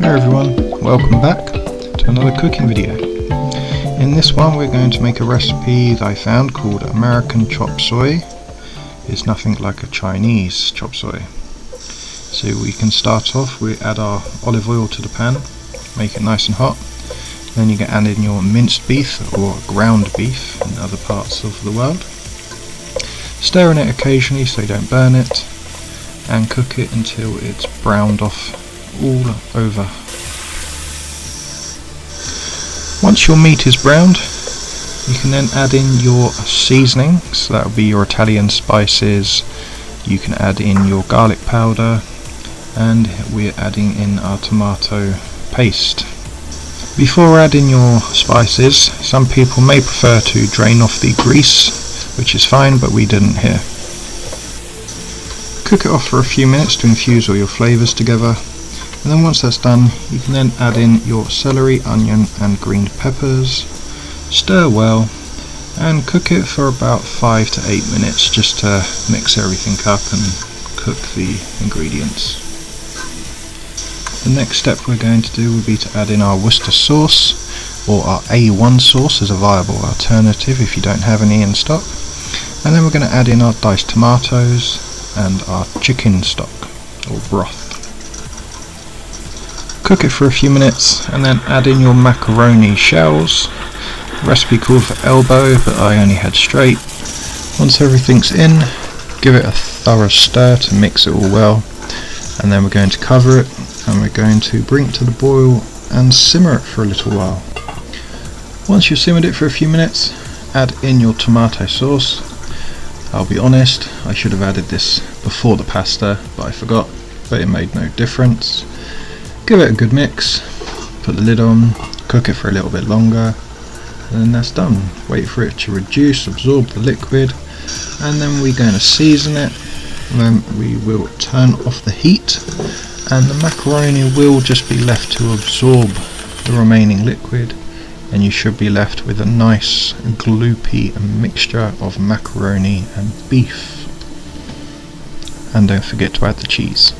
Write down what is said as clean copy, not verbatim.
Hi everyone, welcome back to another cooking video. In this one we're going to make a recipe that I found called American chop suey. It's nothing like a Chinese chop suey. So we can start off, we add our olive oil to the pan, make it nice and hot. Then you can add in your minced beef or ground beef in other parts of the world. Stir in it occasionally so you don't burn it, and cook it until it's browned off all over. Once your meat is browned, you can then add in your seasoning, so that will be your Italian spices. You can add in your garlic powder, and we're adding in our tomato paste. Before adding your spices, some people may prefer to drain off the grease, which is fine, but we didn't here. Cook it off for a few minutes to infuse all your flavours together, and then once that's done you can then add in your celery, onion and green peppers, stir well and cook it for about 5 to 8 minutes just to mix everything up and cook the ingredients. The next step we're going to do will be to add in our Worcester sauce, or our A1 sauce as a viable alternative if you don't have any in stock, and then we're going to add in our diced tomatoes and our chicken stock or broth. Cook it for a few minutes and then add in your macaroni shells. The recipe called for elbow, but I only had straight. Once everything's in, give it a thorough stir to mix it all well, and then we're going to cover it and we're going to bring it to the boil and simmer it for a little while. Once you've simmered it for a few minutes, add in your tomato sauce. I'll be honest, I should have added this before the pasta, but I forgot, but it made no difference. Give it a good mix, put the lid on, cook it for a little bit longer, and then that's done. Wait for it to reduce, absorb the liquid, and then we're going to season it, and then we will turn off the heat, and the macaroni will just be left to absorb the remaining liquid, and you should be left with a nice gloopy mixture of macaroni and beef. And don't forget to add the cheese.